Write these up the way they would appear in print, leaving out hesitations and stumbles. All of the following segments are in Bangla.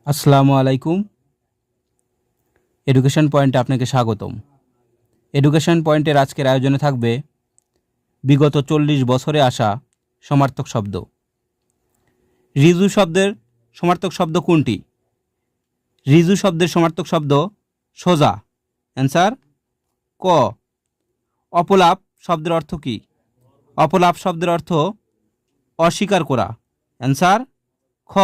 আসসালামু আলাইকুম। এডুকেশন পয়েন্টে আপনাকে স্বাগতম। এডুকেশন পয়েন্টের আজকের আয়োজনে থাকবে বিগত 40 বছরে আসা সমার্থক শব্দ। ঋজু শব্দের সমার্থক শব্দ কোনটি? ঋজু শব্দের সমার্থক শব্দ সোজা। অ্যান্সার ক। অপলাপ শব্দের অর্থ কী? অপলাপ শব্দের অর্থ অস্বীকার করা। অ্যান্সার খ।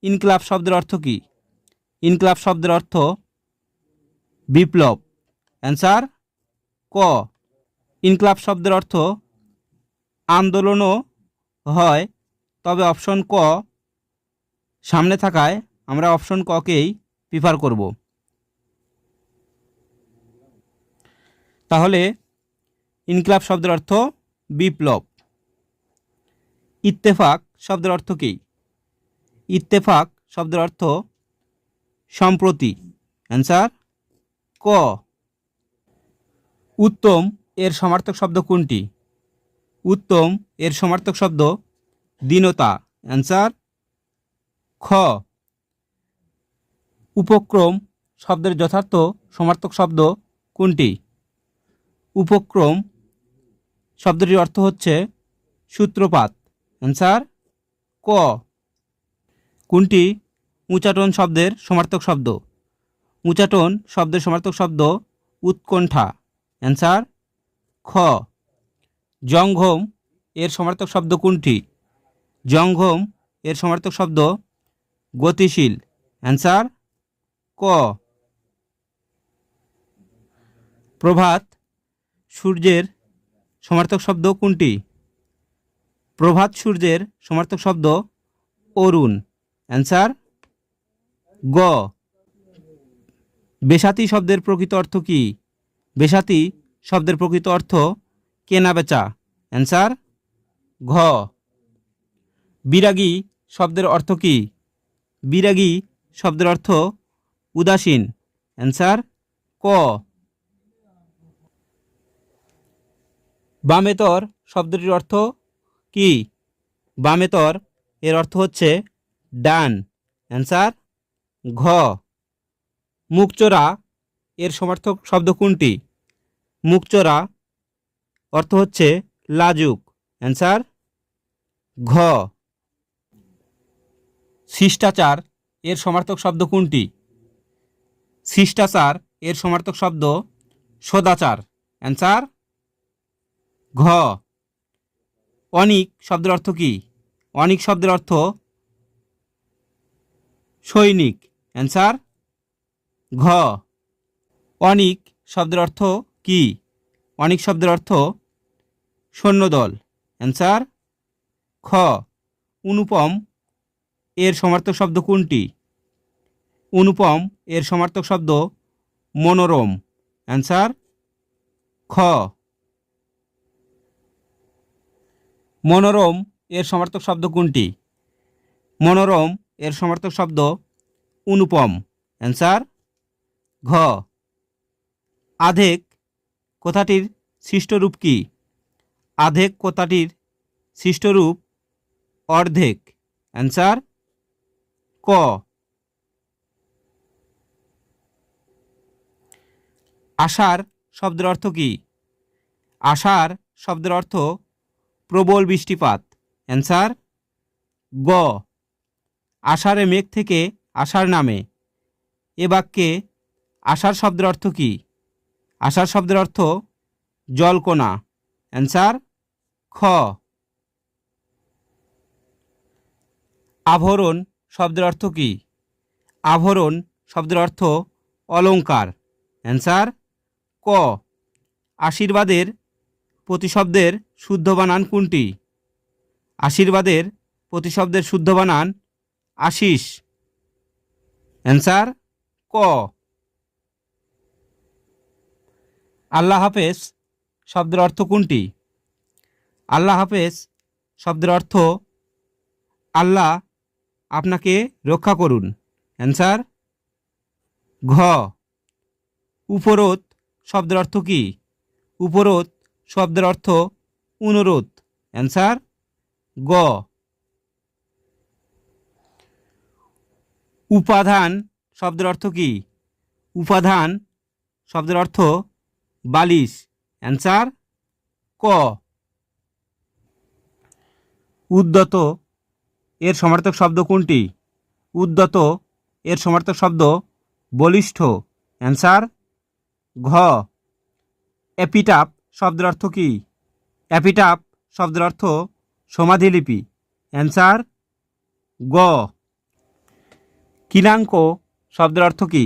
ইনকিলাব শব্দের অর্থ কী? ইনকিলাব শব্দের অর্থ বিপ্লব। অ্যান্সার ক। ইনকিলাব শব্দের অর্থ আন্দোলনও হয়, তবে অপশন ক সামনে থাকায় আমরা অপশন ককেই প্রিফার করব। তাহলে ইনকিলাব শব্দের অর্থ বিপ্লব। ইত্তেফাক শব্দের অর্থ কী? ইত্তেফাক শব্দের অর্থ সম্প্রতি। অ্যান্সার ক। উত্তম এর সমার্থক শব্দ কোনটি? উত্তম এর সমার্থক শব্দ দীনতা। অ্যান্সার খ। উপক্রম শব্দের যথার্থ সমার্থক শব্দ কোনটি? উপক্রম শব্দটির অর্থ হচ্ছে সূত্রপাত। অ্যান্সার ক। কোনটি উচাটন শব্দের সমার্থক শব্দ? উচাটন শব্দের সমার্থক শব্দ উৎকণ্ঠা। অ্যান্সার খ। জঙ্ঘম এর সমার্থক শব্দ কোনটি? জঙ্ঘম এর সমার্থক শব্দ গতিশীল। অ্যান্সার ক। প্রভাত সূর্যের সমার্থক শব্দ কোনটি? প্রভাত সূর্যের সমার্থক শব্দ অরুণ। অ্যান্সার গ। বেসাতি শব্দের প্রকৃত অর্থ কী? বেসাতি শব্দের প্রকৃত অর্থ কেনাবেচা। অ্যান্সার ঘ। বিরাগী শব্দের অর্থ কী? বিরাগী শব্দের অর্থ উদাসীন। অ্যান্সার ক। বামেতর শব্দটির অর্থ কী? বামেতর এর অর্থ হচ্ছে ডান। অ্যান্সার ঘ। মুখচোরা এর সমার্থক শব্দ কোনটি? মুখচোরা অর্থ হচ্ছে লাজুক। অ্যান্সার ঘ। শিষ্টাচার এর সমার্থক শব্দ কোনটি? শিষ্টাচার এর সমার্থক শব্দ সদাচার। অ্যান্সার ঘ। অনিক শব্দের অর্থ কী? অনিক শব্দের অর্থ সৈনিক। অ্যান্সার ঘ। অনিক শব্দের অর্থ কী? অনিক শব্দের অর্থ সৈন্যদল। অ্যান্সার খ। অনুপম এর সমার্থক শব্দ কোনটি? অনুপম এর সমার্থক শব্দ মনোরম। অ্যান্সার খ। মনোরম এর সমার্থক শব্দ কোনটি? মনোরম এর সমার্থক শব্দ অনুপম। অ্যান্সার ঘ। আধেক কথাটির সৃষ্টরূপ কী? আধেক কথাটির সৃষ্টরূপ অর্ধেক। অ্যান্সার ক। আষাঢ় শব্দের অর্থ কী? আষাঢ় শব্দের অর্থ প্রবল বৃষ্টিপাত। অ্যান্সার গ। আষাঢ়ে মেঘ থেকে আষাঢ় নামে, এ বাক্যে আষাঢ় শব্দের অর্থ কী? আষাঢ় শব্দের অর্থ জলকণা। অ্যান্সার খ। আভরণ শব্দের অর্থ কী? আভরণ শব্দের অর্থ অলংকার। অ্যান্সার ক। আশীর্বাদের প্রতিশব্দের শুদ্ধ বানান কোনটি? আশীর্বাদের প্রতিশব্দের শুদ্ধ বানান আশিস। অ্যান্সার ক। আল্লাহ হাফেজ শব্দের অর্থ কোনটি? আল্লাহ হাফেজ শব্দের অর্থ আল্লাহ আপনাকে রক্ষা করুন। অ্যান্সার ঘ। উপরোধ শব্দের অর্থ কী? উপরোধ শব্দের অর্থ অনুরোধ। অ্যান্সার গ। উপাদান শব্দের অর্থ কি? উপাদান শব্দের অর্থ বালিশ। অ্যান্সার ক। উদ্যত এর সমার্থক শব্দ কোনটি? উদ্যত এর সমার্থক শব্দ বলিষ্ঠ। অ্যান্সার ঘ। এপিটাপ শব্দের অর্থ কি? এপিটাপ শব্দের অর্থ সমাধিলিপি। অ্যান্সার গ। কিনাঙ্ক শব্দের অর্থ কি?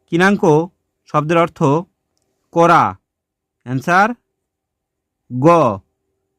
কিনাঙ্ক শব্দের অর্থ করা। অ্যান্সার গ।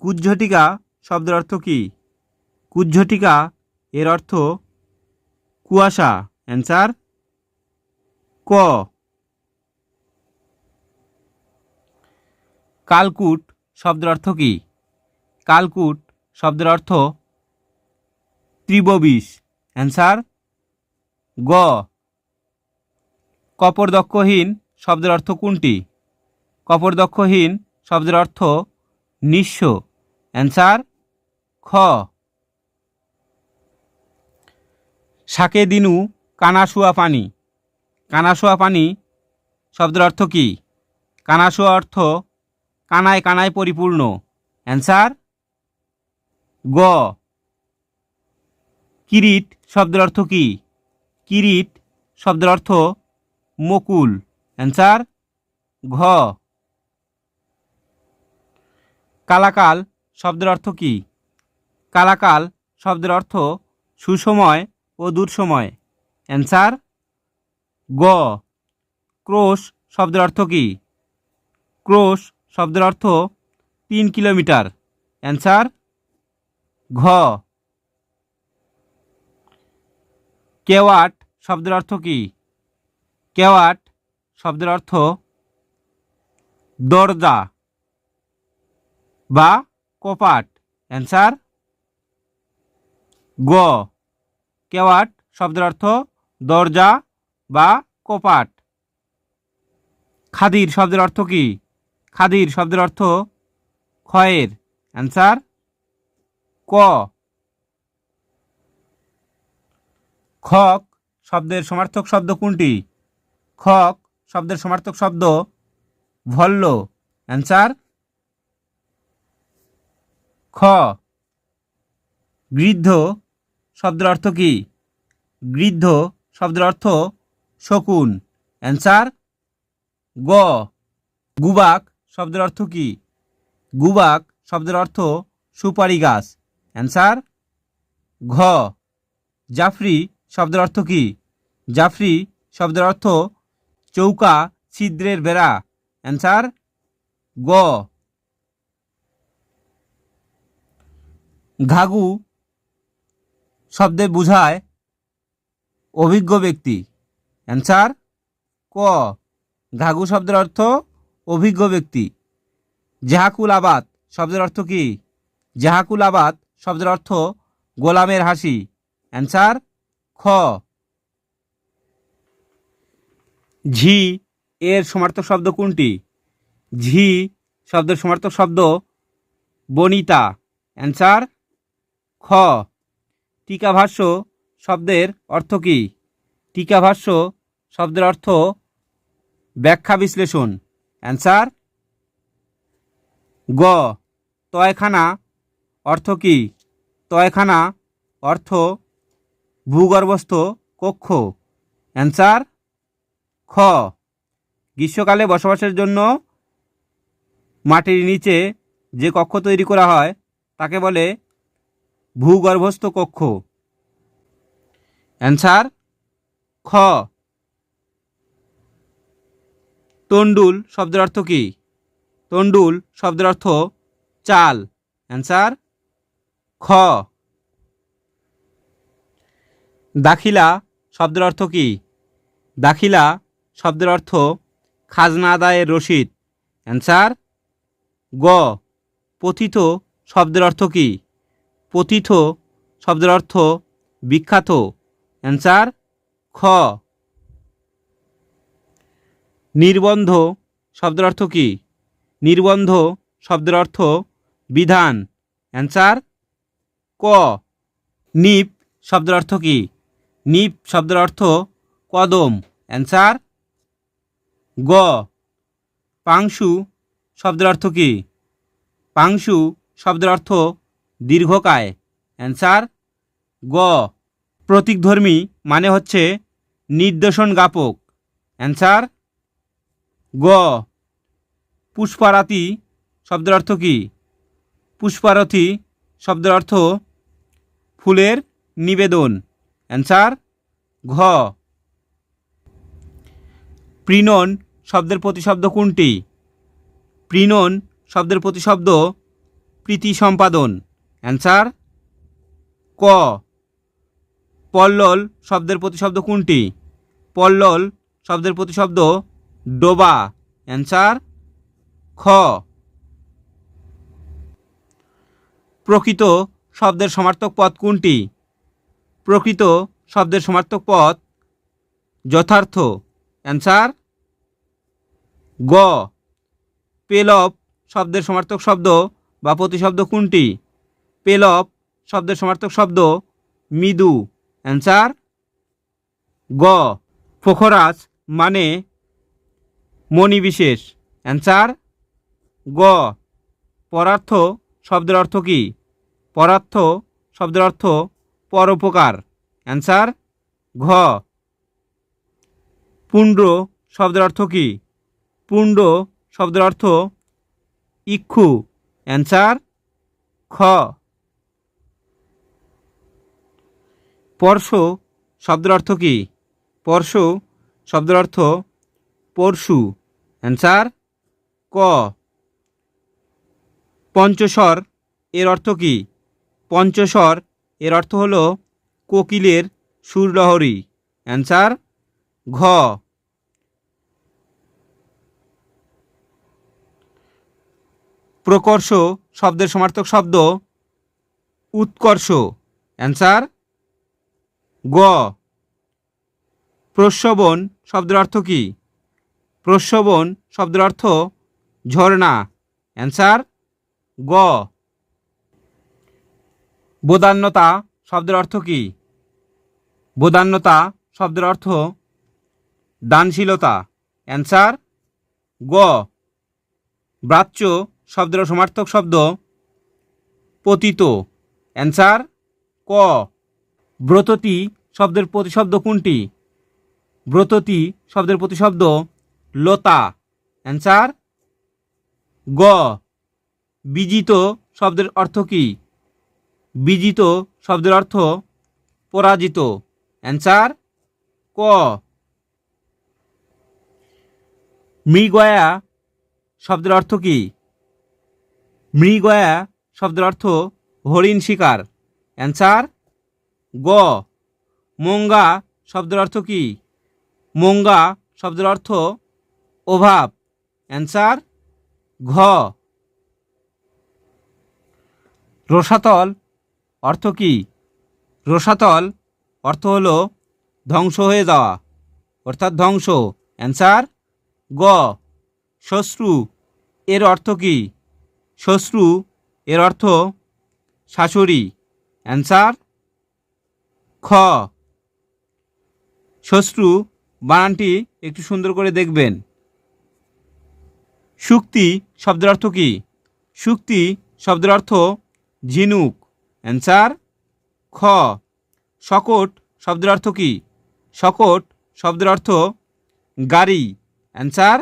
কুজ্ঝটিকা শব্দের অর্থ কি? কুজ্ঝটিকা এর অর্থ কুয়াশা। অ্যান্সার ক। কালকুট শব্দের অর্থ কি? কালকুট শব্দের অর্থ ত্রিভবিষ। অ্যান্সার গ। কপরদক্ষহীন শব্দের অর্থ কোনটি? কপরদক্ষহীন শব্দের অর্থ নিঃস্ব। অ্যান্সার খ। শাকে দিনু কানাশুয়া পানি। কানাশুয়া পানি শব্দের অর্থ কি? কানাশুয়া অর্থ কানায় কানায় পরিপূর্ণ। অ্যান্সার গ। কিরিট শব্দের অর্থ কি? কিরিট শব্দের অর্থ মুকুল। অ্যান্সার ঘ। কালাকাল শব্দের অর্থ কি? কালাকাল শব্দের অর্থ সুসময় ও দুঃসময়। অ্যান্সার গ। ক্রোশ শব্দের অর্থ কি? ক্রোশ শব্দের অর্থ 3 কিলোমিটার। অ্যান্সার ঘ। কেওয়াট শব্দের অর্থ কি? কেওয়াট শব্দের অর্থ দরজা বা কপাট। অ্যান্সার গ। কেওয়াট শব্দের অর্থ দরজা বা কপাট। খাদির শব্দের অর্থ কি? খাদির শব্দের অর্থ খয়ের। অ্যান্সার ক। খক শব্দের সমার্থক শব্দ কোনটি? খক শব্দের সমার্থক শব্দ ভল্ল। অ্যান্সার খ। গৃদ্ধ শব্দের অর্থ কি? গৃদ্ধ শব্দের অর্থ শকুন। অ্যান্সার গ। গুবাক শব্দের অর্থ কি? গুবাক শব্দের অর্থ সুপারি গাছ। অ্যান্সার ঘ। জাফরি শব্দের অর্থ কি? জাফরি শব্দের অর্থ চৌকা ছিদ্রের বেড়া। অ্যান্সার গ। ঘাঘু শব্দে বোঝায় অভিজ্ঞ ব্যক্তি। অ্যান্সার ক। ঘাঘু শব্দের অর্থ অভিজ্ঞ ব্যক্তি। জাহাকুল আবাদ শব্দের অর্থ কি? জাহাকুল আবাদ শব্দের অর্থ গোলামের হাসি। অ্যান্সার খ। ঝি এর সমার্থক শব্দ কোনটি? ঝি শব্দের সমার্থক শব্দ বনিতা। অ্যান্সার খ। টিকাভাষ্য শব্দের অর্থ কি? টিকাভাষ্য শব্দের অর্থ ব্যাখ্যা বিশ্লেষণ। অ্যান্সার গ। তয়খানা অর্থ কি? তয়খানা অর্থ ভূগর্ভস্থ কক্ষ। অ্যান্সার খ। গ্রীষ্মকালে বসবাসের জন্য মাটির নিচে যে কক্ষ তৈরি করা হয় তাকে বলে ভূগর্ভস্থ কক্ষ। অ্যান্সার খ। তন্ডুল শব্দের অর্থ কি? তন্ডুল শব্দের অর্থ চাল। অ্যান্সার খ। দাখিলা শব্দের অর্থ কি? দাখিলা শব্দের অর্থ খাজনা আদায়ের রসিদ। অ্যান্সার গ। পতিত শব্দের অর্থ কি? পতিত শব্দের অর্থ বিখ্যাত। অ্যান্সার খ। নির্বন্ধ শব্দের অর্থ কি? নির্বন্ধ শব্দের অর্থ বিধান। অ্যান্সার ক। নিপ শব্দের অর্থ কি? নিপ শব্দের অর্থ কদম, অ্যান্সার গ। পাংশু শব্দের অর্থ কী? পাংশু শব্দের অর্থ দীর্ঘকায়, অ্যান্সার গ। প্রতীকধর্মী মানে হচ্ছে নির্দেশন জ্ঞাপক, অ্যান্সার গ। পুষ্পারাতি শব্দের অর্থ কী? পুষ্পারথী শব্দের অর্থ ফুলের নিবেদন, অ্যান্সার ঘ। প্রীণন শব্দের প্রতিশব্দ কোনটি? প্রীণন শব্দের প্রতিশব্দ প্রীতি সম্পাদন, অ্যান্সার ক। পল্লল শব্দের প্রতিশব্দ কোনটি? পল্লল শব্দের প্রতিশব্দ ডোবা, অ্যান্সার খ। প্রকৃত শব্দের সমার্থক পদ কোনটি? প্রকৃত শব্দের সমার্থক পদ যথার্থ, অ্যান্সার গ। পেলব শব্দের সমার্থক শব্দ বা প্রতিশব্দ কোনটি? পেলব শব্দের সমার্থক শব্দ মৃদু, অ্যান্সার গ। পোখরাজ মানে মণিবিশেষ, অ্যান্সার গ। পরার্থ শব্দের অর্থ কী? পরার্থ শব্দের অর্থ পরোপকার, অ্যান্সার ঘ। পুণ্ড শব্দের অর্থ কী? পুণ্ড শব্দের অর্থ ইক্ষু, অ্যান্সার খ। পরশ শব্দের অর্থ কী? পরশ শব্দের অর্থ পরশু, অ্যান্সার ক। পঞ্চস্বর এর অর্থ কী? পঞ্চস্বর এর অর্থ হল কোকিলের সুরলহরী, অ্যান্সার ঘ। প্রকর্ষ শব্দের সমার্থক শব্দ উৎকর্ষ, অ্যান্সার গ। প্রস্রবণ শব্দের অর্থ কী? প্রস্রবণ শব্দের অর্থ ঝর্ণা, অ্যান্সার গ। বোধান্যতা শব্দের অর্থ কী? বোধান্যতা শব্দের অর্থ দানশীলতা, অ্যান্সার গ। ব্রাচ্য শব্দের সমার্থক শব্দ পতিত, অ্যান্সার ক। ব্রততী শব্দের প্রতিশব্দ কোনটি? ব্রততী শব্দের প্রতিশব্দ লতা, অ্যান্সার গ। বিজিত শব্দের অর্থ কী? বিজিত শব্দের অর্থ পরাজিত, অ্যান্সার ক। মৃগয়া শব্দের অর্থ কী? মৃগয়া শব্দের অর্থ হরিণ শিকার, অ্যান্সার গ। মঙ্গা শব্দের অর্থ কী? মঙ্গা শব্দের অর্থ অভাব, অ্যান্সার ঘ। রসাতল অর্থ কী? রসাতল অর্থ হল ধ্বংস হয়ে যাওয়া, অর্থাৎ ধ্বংস, অ্যান্সার গ। শ্বশ্রু এর অর্থ কী? শ্বশ্রু এর অর্থ শাশুড়ি, অ্যান্সার খ। শ্বশ্রু বানানটি একটু সুন্দর করে দেখবেন। শুক্তি শব্দের অর্থ কী? শুক্তি শব্দের অর্থ ঝিনুক, অ্যান্সার খ। শকট শব্দের অর্থ কী? শকট শব্দের অর্থ গাড়ি, অ্যান্সার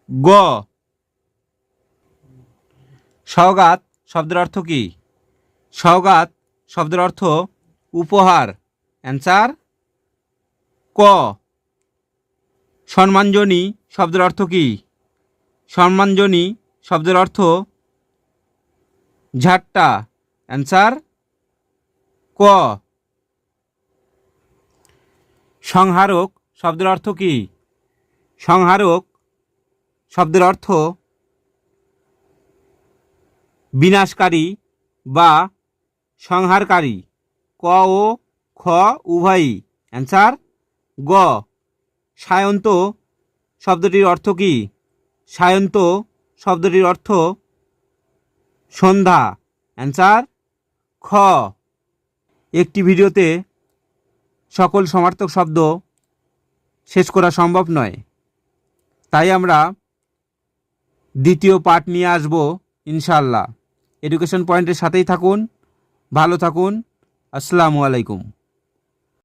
গ। সওগাত শব্দের অর্থ কী? সওগাত শব্দের অর্থ উপহার, অ্যান্সার ক। সম্মানজনী শব্দের অর্থ কী? সম্মানজনী শব্দের অর্থ ঝাট্টা, অ্যান্সার ক। সংহারক শব্দের অর্থ কী? সংহারক শব্দের অর্থ বিনাশকারী বা সংহারকারী, ক ও খ উভয়ই, অ্যান্সার গ। সায়ন্ত শব্দটির অর্থ কী? সায়ন্ত শব্দটির অর্থ সন্ধ্যা, অ্যান্সার খ। একটি ভিডিওতে সকল সমার্থক শব্দ শেষ করা সম্ভব নয়, তাই আমরা দ্বিতীয় পার্ট নিয়ে আসব ইনশাআল্লাহ। এডুকেশন পয়েন্টের সাথেই থাকুন, ভালো থাকুন। আসসালামু আলাইকুম।